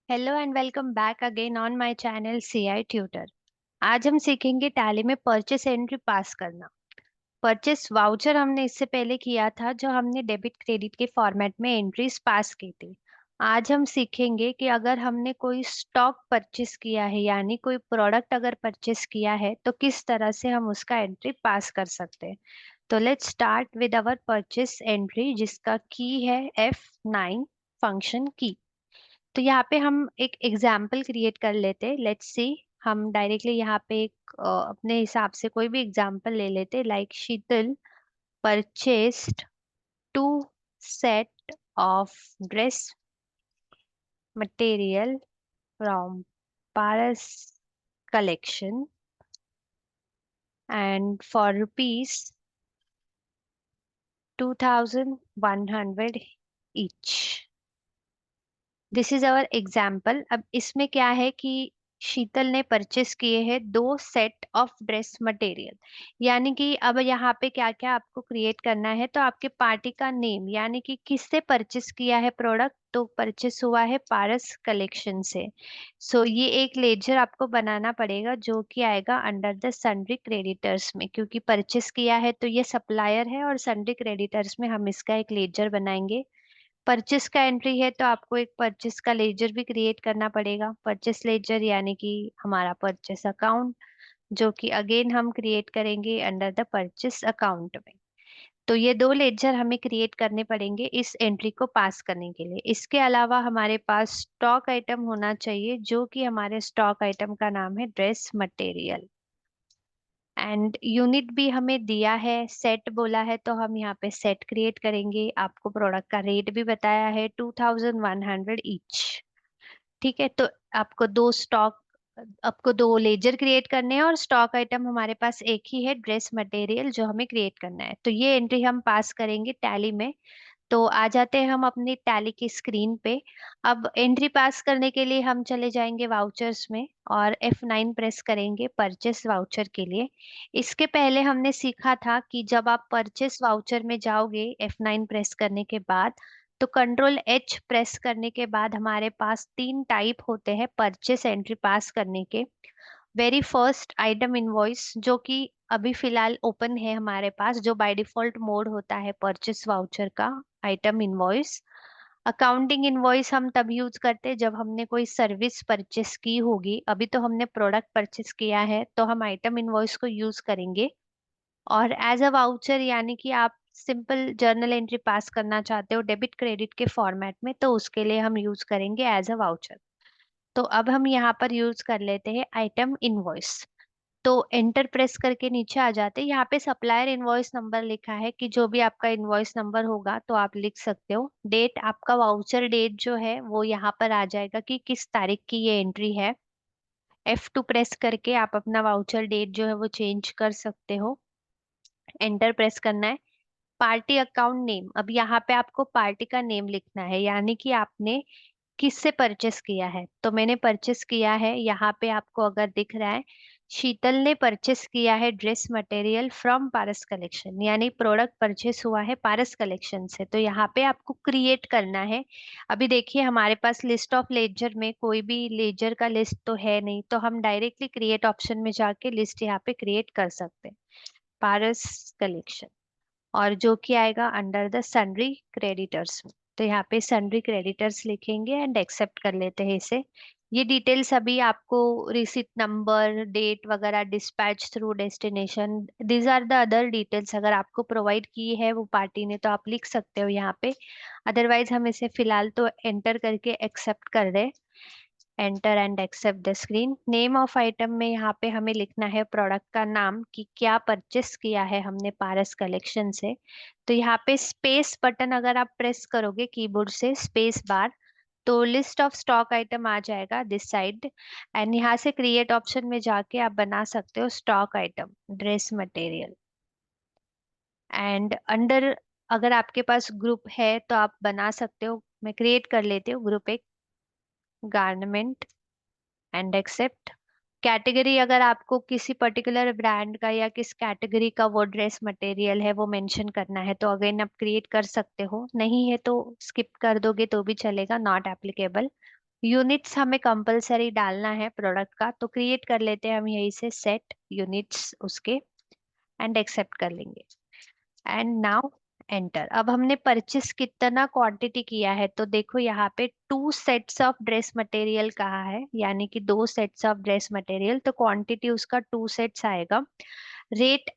Hello and welcome back again on my channel CI tutor. आज हम सीखेंगे tally में परचेस एंट्री पास करना। परचेस वाउचर हमने इससे पहले किया था, जो हमने डेबिट क्रेडिट के फॉर्मेट में एंट्रीज पास की थी। आज हम सीखेंगे कि अगर हमने कोई स्टॉक परचेस किया है, यानी कोई प्रोडक्ट अगर परचेस किया है, तो किस तरह से हम उसका एंट्री पास कर सकते हैं। तो let's start with our purchase entry, जिसका की है F9 फंक्शन की। तो यहाँ पे हम एक एग्जाम्पल क्रिएट कर लेते, लेट्स सी। हम डायरेक्टली यहाँ पे एक अपने हिसाब से कोई भी एग्जाम्पल ले लेते, like Sheetal purchased 2 set of dress material from Paras collection and for ₹2,100 each. This is our example. अब इसमें क्या है कि शीतल ने परचेस किए हैं 2 सेट ऑफ ड्रेस मटेरियल। यानी कि अब यहाँ पे क्या क्या आपको क्रिएट करना है, तो आपके पार्टी का नेम, यानी कि किससे परचेस किया है प्रोडक्ट, तो परचेस हुआ है पारस कलेक्शन से। सो ये एक लेजर आपको बनाना पड़ेगा, जो कि आएगा अंडर द सन्ड्री क्रेडिटर्स में, क्योंकि परचेस किया है तो ये सप्लायर है, और सन्ड्री क्रेडिटर्स में हम इसका एक लेजर बनाएंगे। परचेस का एंट्री है तो आपको एक परचेस का लेजर भी क्रिएट करना पड़ेगा, परचेस लेजर, यानी कि हमारा परचेस अकाउंट, जो कि अगेन हम क्रिएट करेंगे अंडर द परचेस अकाउंट में। तो ये 2 लेजर हमें क्रिएट करने पड़ेंगे इस एंट्री को पास करने के लिए। इसके अलावा हमारे पास स्टॉक आइटम होना चाहिए, जो कि हमारे स्टॉक आइटम का नाम है ड्रेस मटेरियल। एंड यूनिट भी हमें दिया है, सेट बोला है, तो हम यहाँ पे सेट क्रिएट करेंगे। आपको प्रोडक्ट का रेट भी बताया है 2,100 ईच। ठीक है, तो आपको दो स्टॉक आपको 2 लेजर क्रिएट करने हैं, और स्टॉक आइटम हमारे पास एक ही है, ड्रेस मटेरियल, जो हमें क्रिएट करना है। तो ये एंट्री हम पास करेंगे टैली में। तो आ जाते हैं हम अपनी टैली की स्क्रीन पे। अब एंट्री पास करने के लिए हम चले जाएंगे वाउचर्स में, और F9 प्रेस करेंगे परचेस वाउचर के लिए। इसके पहले हमने सीखा था कि जब आप परचेस वाउचर में जाओगे F9 प्रेस करने के बाद, तो Ctrl+H प्रेस करने के बाद हमारे पास 3 टाइप होते हैं परचेस एंट्री पास करने के। वेरी फर्स्ट आइटम इनवॉइस, जो कि अभी फिलहाल ओपन है हमारे पास, जो बाय डिफॉल्ट मोड होता है परचेस वाउचर का, आइटम इनवॉइस। अकाउंटिंग इनवॉइस हम तब यूज करते हैं जब हमने कोई सर्विस परचेस की होगी। अभी तो हमने प्रोडक्ट परचेस किया है, तो हम आइटम इनवॉइस को यूज करेंगे। और एज अ वाउचर, यानी कि आप सिंपल जर्नल एंट्री पास करना चाहते हो डेबिट क्रेडिट के फॉर्मेट में, तो उसके लिए हम यूज करेंगे एज अ वाउचर। तो अब हम यहाँ पर यूज कर लेते हैं आइटम इनवॉइस। तो एंटर प्रेस करके नीचे आ जाते हैं। यहाँ पे सप्लायर इनवॉइस नंबर लिखा है, कि जो भी आपका इनवॉइस नंबर होगा तो आप लिख सकते हो। डेट, आपका वाउचर डेट जो है वो यहाँ पर आ जाएगा कि किस तारीख की ये एंट्री है। F2 प्रेस करके आप अपना वाउचर डेट जो है वो चेंज कर सकते हो। एंटर प्रेस करना है। पार्टी अकाउंट नेम, अब यहाँ पे आपको पार्टी का नेम लिखना है, यानी कि आपने किससे परचेस किया है। तो मैंने परचेस किया है, यहाँ पे आपको अगर दिख रहा है, शीतल ने परचेस किया है dress material from Paras collection, यानी प्रोडक्ट परचेस हुआ है पारस कलेक्शन से। तो यहाँ पे आपको क्रिएट करना है। अभी देखिए, हमारे पास लिस्ट ऑफ लेजर में कोई भी लेजर का लिस्ट तो है नहीं, तो हम डायरेक्टली क्रिएट ऑप्शन में जाके लिस्ट यहाँ पे क्रिएट कर सकते हैं, पारस कलेक्शन। और जो कि आएगा अंडर द सन्ड्री क्रेडिटर्स में। तो यहाँ पे सन्ड्री क्रेडिटर्स लिखेंगे एंड एक्सेप्ट कर लेते हैं इसे। ये डिटेल्स अभी आपको रिसिट नंबर, डेट वगैरह, dispatch through destination, these are the other details अगर आपको प्रोवाइड की है वो पार्टी ने, तो आप लिख सकते हो यहाँ पे। अदरवाइज हम इसे फिलहाल तो एंटर करके एक्सेप्ट कर रहे। Enter and accept the screen. Name of item में यहाँ पे हमें लिखना है प्रोडक्ट का नाम, कि क्या परचेस किया है हमने पारस कलेक्शन से। तो यहाँ पे स्पेस बटन अगर आप प्रेस करोगे कीबोर्ड से, स्पेस बार, तो लिस्ट ऑफ स्टॉक आइटम आ जाएगा दिस साइड। एंड यहाँ से क्रिएट ऑप्शन में जाके आप बना सकते हो stock item dress material. And under, अगर आपके पास ग्रुप है तो आप बना सकते हो। मैं क्रिएट कर लेती हूँ ग्रुप एक, गारमेंट, एंड एक्सेप्ट। कैटेगरी, अगर आपको किसी पर्टिकुलर ब्रांड का या किस कैटेगरी का वो ड्रेस मटेरियल है वो मेंशन करना है, तो अगेन आप क्रिएट कर सकते हो, नहीं है तो स्किप कर दोगे तो भी चलेगा, नॉट एप्लीकेबल। यूनिट्स हमें कंपलसरी डालना है प्रोडक्ट का, तो क्रिएट कर लेते हैं हम यहीं से सेट यूनिट्स उसके, एंड एक्सेप्ट कर लेंगे। And now enter. अब हमने परचेस कितना क्वांटिटी किया है, तो देखो यहाँ पे 2 सेट्स ऑफ ड्रेस मटेरियल कहा है, यानी कि 2 सेट्स ऑफ ड्रेस मटेरियल, तो क्वांटिटी उसका 2 सेट्स आएगा। रेट,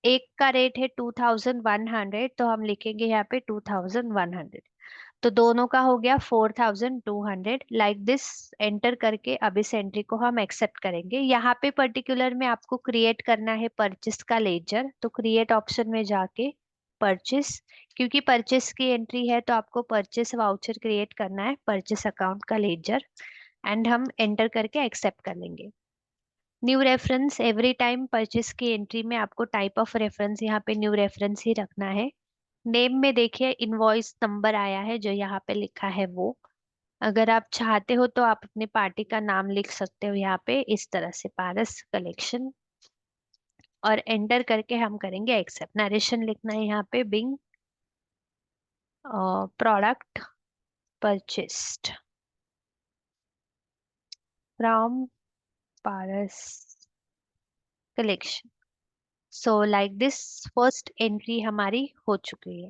एक का रेट है 2100, तो हम लिखेंगे यहाँ पे 2100। तो दोनों का हो गया 4200। लाइक दिस एंटर करके अब इस एंट्री को हम एक्सेप्ट करेंगे। यहाँ पे पर्टिकुलर में आपको क्रिएट करना है परचेस का लेजर, तो क्रिएट ऑप्शन में जाके परचेस, क्योंकि परचेस की एंट्री है तो आपको परचेस वाउचर क्रिएट करना है, परचेस अकाउंट का लेजर, एंड हम एंटर करके एक्सेप्ट कर लेंगे। New reference, every time purchase की एंट्री में आपको टाइप ऑफ रेफरेंस यहाँ पे न्यू रेफरेंस ही रखना है। नेम में देखिए इनवॉइस नंबर आया है जो यहाँ पे लिखा है वो, अगर आप चाहते हो तो आप अपने पार्टी का नाम लिख सकते हो यहाँ पे इस तरह से, पारस कलेक्शन, और एंटर करके हम करेंगे एक्सेप्ट। नरेशन लिखना है यहाँ पे, being product purchased from Paras collection. So like this first entry हमारी हो चुकी है।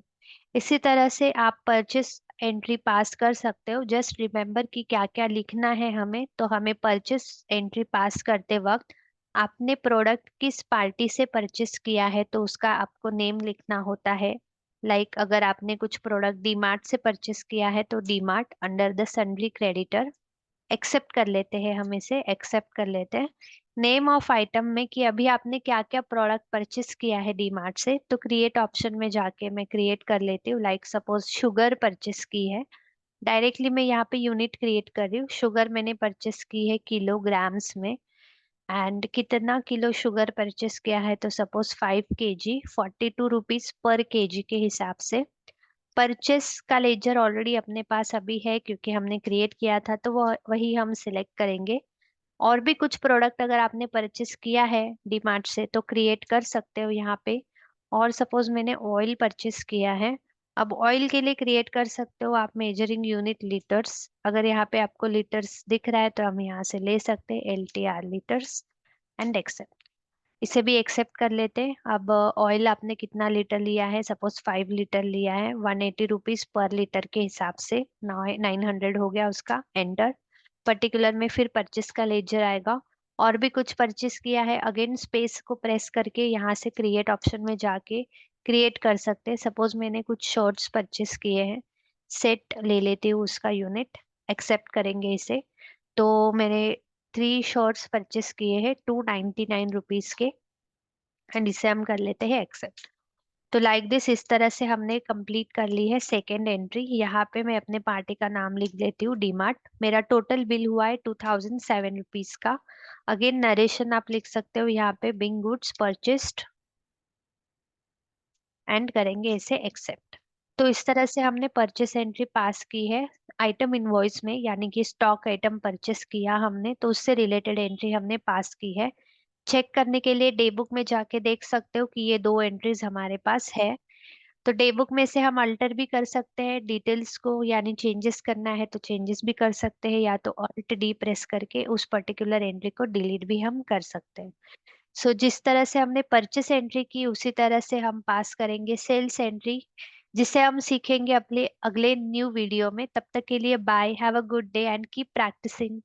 इसी तरह से आप परचेस एंट्री पास कर सकते हो। जस्ट रिमेम्बर कि क्या क्या लिखना है हमें, तो हमें परचेस एंट्री पास करते वक्त आपने प्रोडक्ट किस पार्टी से परचेस किया है तो उसका आपको नेम लिखना होता है। लाइक अगर आपने कुछ प्रोडक्ट डीमार्ट से परचेस किया है तो DMart under the sundry creditor, accept कर लेते हैं, हम इसे एक्सेप्ट कर लेते हैं। नेम ऑफ आइटम में कि अभी आपने क्या क्या प्रोडक्ट परचेस किया है डीमार्ट से, तो क्रिएट ऑप्शन में जाके मैं क्रिएट कर लेती हूँ। लाइक सपोज शुगर परचेस की है, डायरेक्टली मैं यहाँ पे यूनिट क्रिएट कर रही हूँ। शुगर मैंने परचेस की है किलोग्राम्स में, एंड कितना किलो शुगर परचेस किया है, तो suppose 5 kg, 42 rupees per KG के हिसाब से। परचेस का लेजर ऑलरेडी अपने पास अभी है क्योंकि हमने क्रिएट किया था, तो वो वही हम सिलेक्ट करेंगे। और भी कुछ प्रोडक्ट अगर आपने परचेस किया है डीमार्ट से तो क्रिएट कर सकते हो यहाँ पे। और सपोज मैंने ऑयल परचेस किया है, अब ऑयल के लिए क्रिएट कर सकते हो आप मेजरिंग यूनिट लीटर्स। अगर यहाँ पे आपको लीटर्स दिख रहा है तो हम यहाँ से ले सकते हैं LTR लीटर्स, एंड एक्सेप्ट। इसे भी एक्सेप्ट कर लेते हैं। अब ऑयल आपने कितना लीटर लिया है, सपोज 5 लीटर लिया है, 180 रुपीज पर लीटर के हिसाब से 900 हो गया उसका, एंटर। पर्टिकुलर में फिर परचेस का लेजर आएगा। और भी कुछ परचेस किया है, अगेन स्पेस को प्रेस करके यहाँ से क्रिएट ऑप्शन में जाके क्रिएट कर सकते हैं। सपोज मैंने कुछ शॉर्ट्स परचेस किए हैं, सेट ले लेती हूँ उसका यूनिट, एक्सेप्ट करेंगे इसे। तो मैंने 3 शॉर्ट्स परचेस किए हैं 299 रुपीज के, एंड इसे हम कर लेते हैं एक्सेप्ट। तो लाइक दिस, इस तरह से हमने कंप्लीट कर ली है सेकेंड एंट्री। यहाँ पे मैं अपने पार्टी का नाम लिख लेती हूँ डीमार्ट। मेरा टोटल बिल हुआ है 2007 रुपीज का। अगेन नरेशन आप लिख सकते हो यहाँ पे, बिंग गुड्स परचेस्ड, एंड करेंगे इसे एक्सेप्ट। तो इस तरह से हमने परचेस एंट्री पास की है आइटम इनवॉइस में, यानी कि स्टॉक आइटम परचेस किया हमने तो उससे रिलेटेड एंट्री हमने पास की है। चेक करने के लिए डे बुक में जाके देख सकते हो कि ये 2 एंट्रीज हमारे पास है। तो डे बुक में से हम अल्टर भी कर सकते हैं डिटेल्स को, यानी चेंजेस करना है तो चेंजेस भी कर सकते हैं, या तो ऑल्ट डी प्रेस करके उस पर्टिकुलर एंट्री को डिलीट भी हम कर सकते हैं। सो जिस तरह से हमने परचेस एंट्री की उसी तरह से हम पास करेंगे सेल्स एंट्री, जिसे हम सीखेंगे अपने अगले न्यू वीडियो में। तब तक के लिए bye, have a good day and keep practising.